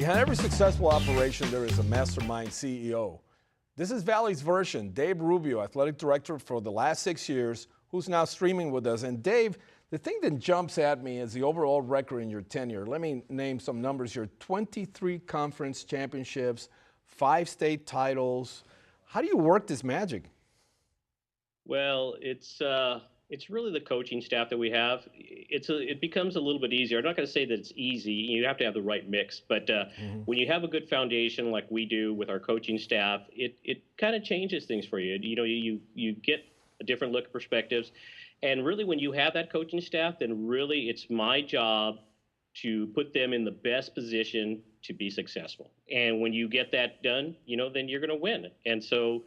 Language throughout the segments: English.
Behind every successful operation, there is a mastermind CEO. This is Valley's version. Dave Rubio, athletic director for the last 6 years, who's now streaming with us. And Dave, the thing that jumps at me is the overall record in your tenure. Let me name some numbers here. 23 conference championships, 5 state titles. How do you work this magic? Well, it's really the coaching staff that we have. It becomes a little bit easier. I'm not going to say that it's easy. You have to have the right mix, but when you have a good foundation like we do with our coaching staff, it kind of changes things for you. You know, you get a different look at perspectives, and really when you have that coaching staff, then really it's my job to put them in the best position to be successful. And when you get that done, then you're going to win. And so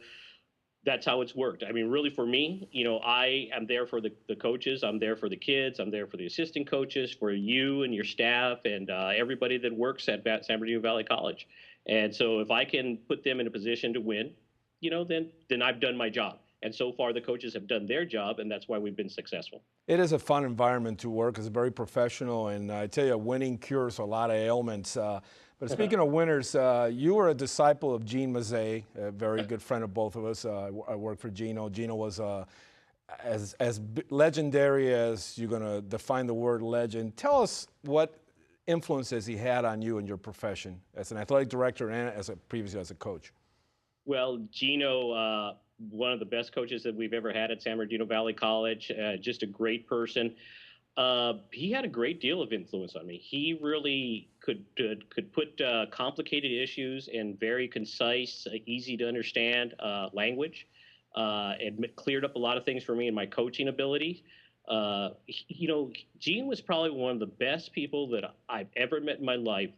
that's how it's worked. I mean, really for me, I am there for the coaches. I'm there for the kids. I'm there for the assistant coaches, for you and your staff and everybody that works at San Bernardino Valley College. And so if I can put them in a position to win, then I've done my job. And so far the coaches have done their job, and that's why we've been successful. It is a fun environment to work. It's very professional, and I tell you, winning cures a lot of ailments. But speaking of winners, you were a disciple of Gene Mazzei, a very good friend of both of us. I worked for Gino. Gino was as legendary as you're going to define the word legend. Tell us what influences he had on you in your profession as an athletic director and previously as a coach. Well, Gino, one of the best coaches that we've ever had at San Bernardino Valley College, just a great person. He had a great deal of influence on me. He really could put complicated issues in very concise, easy to understand language. It cleared up a lot of things for me in my coaching ability. Gene was probably one of the best people that I've ever met in my life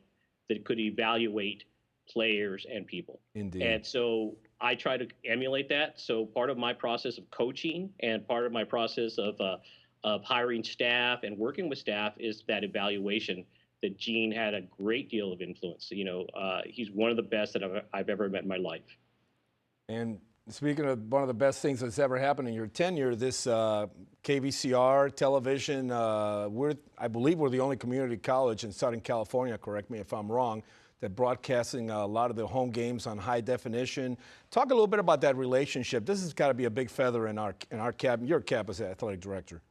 that could evaluate players and people. Indeed. And so I try to emulate that. So part of my process of coaching and part of my process of hiring staff and working with staff is that evaluation that Gene had a great deal of influence. He's one of the best that I've ever met in my life. And speaking of one of the best things that's ever happened in your tenure, this KVCR television, I believe we're the only community college in Southern California, correct me if I'm wrong, that broadcasting a lot of the home games on high definition. Talk a little bit about that relationship. This has got to be a big feather in our cap, your cap as athletic director.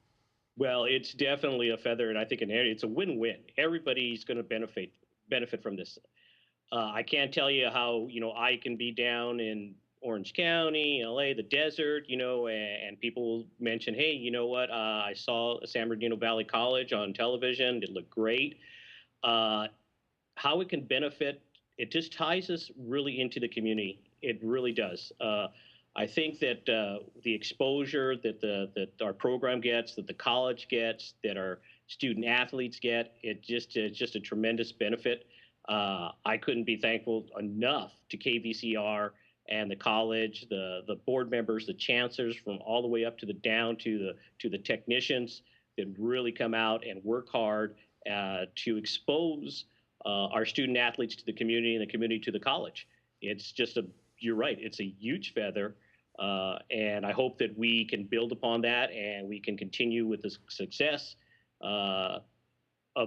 Well, it's definitely a feather, and I think it's a win-win. Everybody's going to benefit from this. I can't tell you how I can be down in Orange County, LA, the desert, and people mention, hey, you know what? I saw San Bernardino Valley College on television. It looked great. How it can benefit, it just ties us really into the community. It really does. I think that the exposure that our program gets, that the college gets, that our student athletes get, it's just a tremendous benefit. I couldn't be thankful enough to KVCR and the college, the board members, the chancellors, from all the way up to the technicians that really come out and work hard to expose our student athletes to the community and the community to the college. It's just you're right, it's a huge feather. And I hope that we can build upon that and we can continue with the success of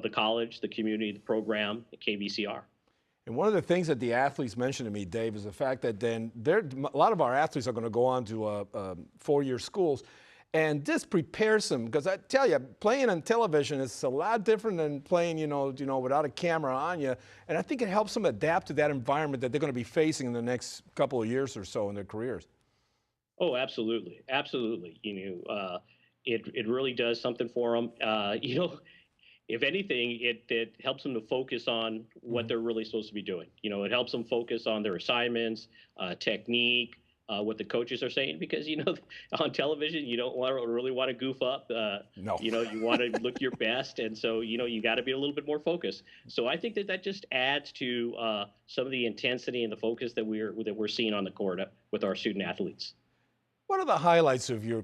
the college, the community, the program, the KVCR. And one of the things that the athletes mentioned to me, Dave, is the fact that then a lot of our athletes are going to go on to 4-year schools. And this prepares them, because I tell you, playing on television is a lot different than playing, without a camera on you. And I think it helps them adapt to that environment that they're going to be facing in the next couple of years or so in their careers. Oh, absolutely, absolutely. It really does something for them. If anything, it helps them to focus on what they're really supposed to be doing. It helps them focus on their assignments, technique, what the coaches are saying, because on television you don't really want to goof up. No. You want to look your best, and so you got to be a little bit more focused. So I think that just adds to some of the intensity and the focus that we're seeing on the court with our student athletes. What are the highlights of your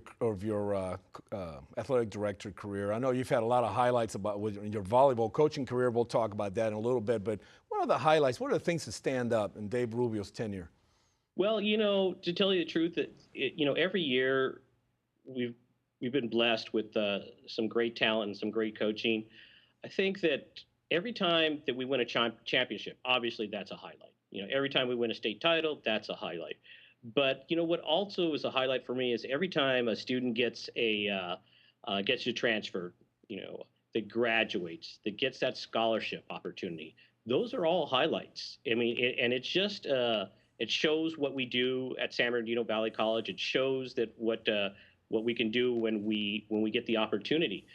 athletic director career? I know you've had a lot of highlights in your volleyball coaching career. We'll talk about that in a little bit. But what are the highlights? What are the things that stand up in Dave Rubio's tenure? Well, to tell you the truth, that every year we've been blessed with some great talent and some great coaching. I think that every time that we win a championship, obviously that's a highlight. Every time we win a state title, that's a highlight. But what also is a highlight for me is every time a student gets to transfer, that graduates, that gets that scholarship opportunity. Those are all highlights. I mean, and it's just it shows what we do at San Bernardino Valley College. It shows that what we can do when we get the opportunity.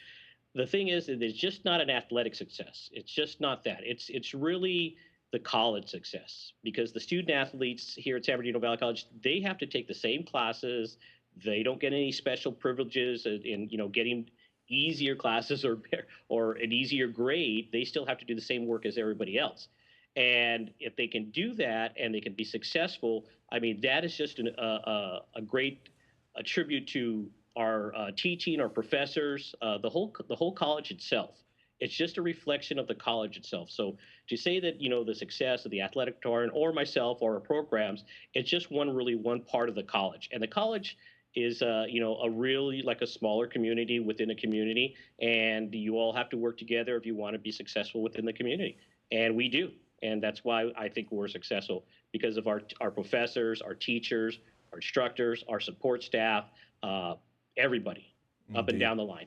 The thing is that it's just not an athletic success. It's just not that. It's really the college success, because the student athletes here at San Bernardino Valley College, they have to take the same classes. They don't get any special privileges in getting easier classes or an easier grade. They still have to do the same work as everybody else. And if they can do that and they can be successful, I mean, that is just a great a tribute to our teaching, our professors, the whole college itself. It's just a reflection of the college itself. So to say that the success of the athletic department or myself or our programs, it's just one part of the college, and the college is a really like a smaller community within a community, and you all have to work together if you want to be successful within the community, and we do, and that's why I think we're successful because of our professors, our teachers, our instructors, our support staff, uh, everybody up and Indeed. down the line.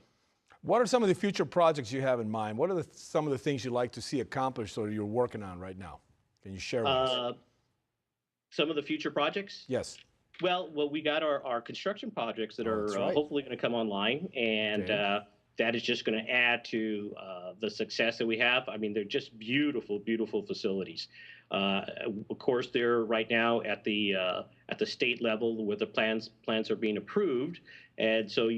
What are some of the future projects you have in mind? What are some of the things you'd like to see accomplished or you're working on right now? Can you share with us? Uh, some of the future projects. Yes. Well, we got our construction projects that Oh, that's are right. hopefully going to come online, and Okay. that is just going to add to the success that we have. I mean, they're just beautiful, beautiful facilities. Uh, of course, they're right now at the state level where the plans are being approved, and so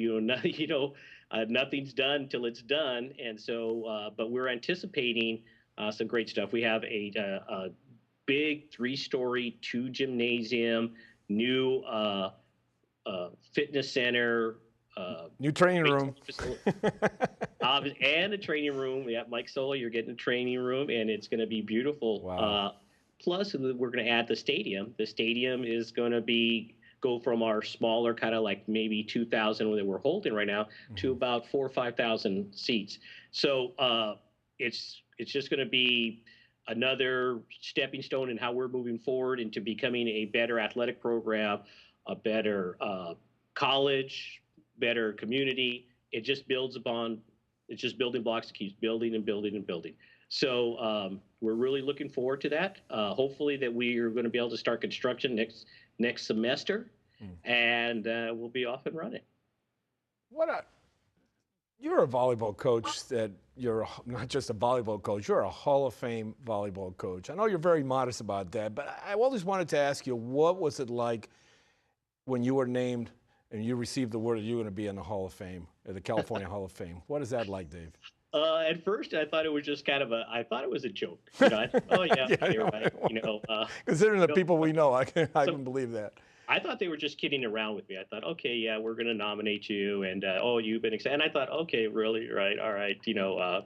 nothing's done till it's done, and so but we're anticipating some great stuff. We have a big three-story, two gymnasium, new fitness center, New training room. baseball facility, and a training room. Yeah, Mike Sola, you're getting a training room, and it's going to be beautiful. Wow. Plus, we're going to add the stadium. The stadium is going to go from our smaller kind of like maybe 2,000 that we're holding right now to about 4 or 5,000 seats. So it's just going to be another stepping stone in how we're moving forward into becoming a better athletic program, a better college, better community. It just builds upon, it's just building blocks that keeps building and building and building. So we're really looking forward to that. Hopefully that we are going to be able to start construction next semester, and we'll be off and running. What a You're a volleyball coach that not just a volleyball coach, you're a Hall of Fame volleyball coach. I know you're very modest about that, but I always wanted to ask you, what was it like when you were named and you received the word that you were going to be in the Hall of Fame, the California Hall of Fame? What is that like, Dave? At first, I thought it was just I thought it was a joke. I thought, oh yeah, Yeah, I okay, know. right. Considering the No, people we know, I so can believe that. I thought they were just kidding around with me. I thought, okay, yeah, we're going to nominate you, and oh, you've been excited. And I thought, okay, really, right, all right,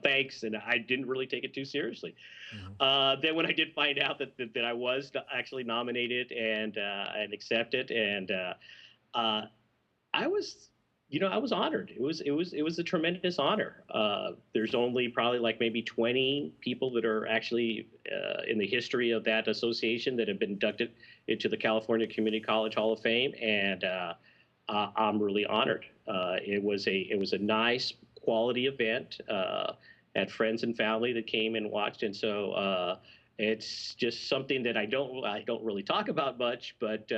thanks. And I didn't really take it too seriously. Then when I did find out that I was actually nominated and accepted, and uh, I was, I was honored. It was a tremendous honor. There's only probably like maybe 20 people that are actually in the history of that association that have been inducted into the California Community College Hall of Fame, and I'm really honored. It was a nice quality event. Had friends and family that came and watched, and so it's just something that I don't really talk about much, but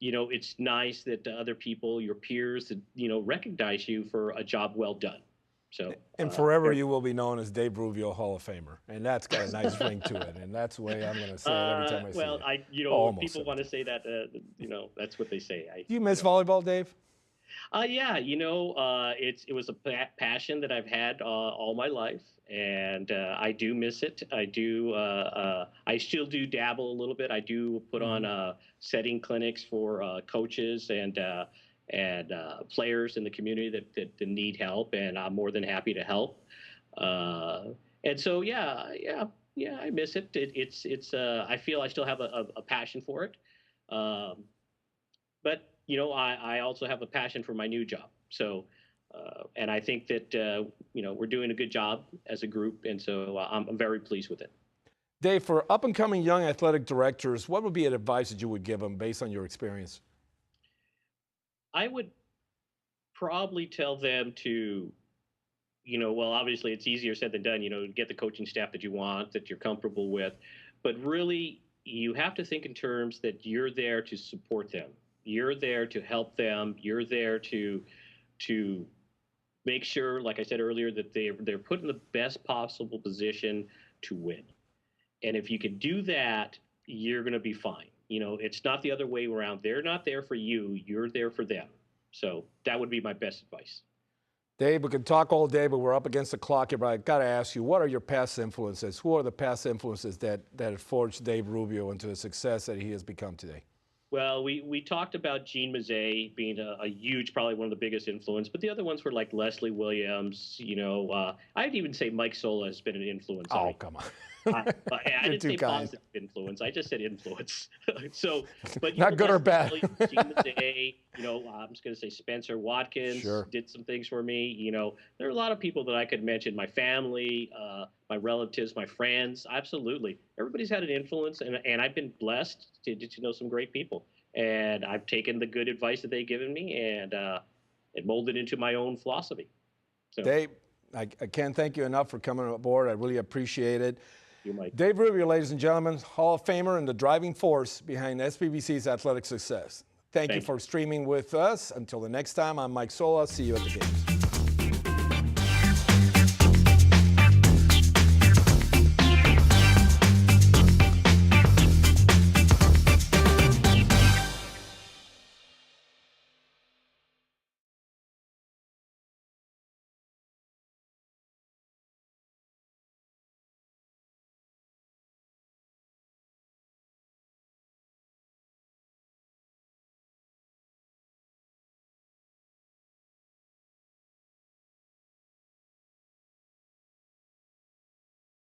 it's nice that other people, your peers, that recognize you for a job well done. So, And forever you will be known as Dave Rubio Hall of Famer. And that's got a nice ring to it. And that's the way I'm going to say it every time I see well, it. when Almost people every want to time. say that, that's what they say. Do you miss volleyball, Dave? Yeah, it was a passion that I've had all my life, and I do miss it. I still do dabble a little bit. I do put on setting clinics for coaches and players in the community that need help, and I'm more than happy to help. Uh, and so, yeah, I miss it. It's. I feel I still have a passion for it. Um, but I also have a passion for my new job. So And I think that we're doing a good job as a group, and so I'm very pleased with it. Dave, for up-and-coming young athletic directors, what would be an advice that you would give them based on your experience? I would probably tell them to, well, obviously it's easier said than done, get the coaching staff that you want, that you're comfortable with. But really, you have to think in terms that you're there to support them. You're there to help them. You're there to make sure, like I said earlier, that they're put in the best possible position to win. And if you can do that, you're going to be fine. It's not the other way around. They're not there for you. You're there for them. So that would be my best advice. Dave, we could talk all day, but we're up against the clock here. But I got to ask you, what are your past influences? Who are the past influences that have forged Dave Rubio into the success that he has become today? Well, we talked about Gene Mazet being a huge, probably one of the biggest influence, but the other ones were like Leslie Williams. I'd even say Mike Sola has been an influence. Oh, come on. I didn't say positive influence. I just said influence. So, but not good or bad. Gene Mazet, I'm just going to say Spencer Watkins did some things for me. There are a lot of people that I could mention. My family, my relatives, my friends. Absolutely, everybody's had an influence, and I've been blessed to know some great people. And I've taken the good advice that they've given me and molded into my own philosophy. So, Dave, I can't thank you enough for coming aboard. I really appreciate it. You might. Dave Rubio, ladies and gentlemen, Hall of Famer and the driving force behind SBBC's athletic success. Thank you for streaming with us. Until the next time, I'm Mike Sola. See you at the games.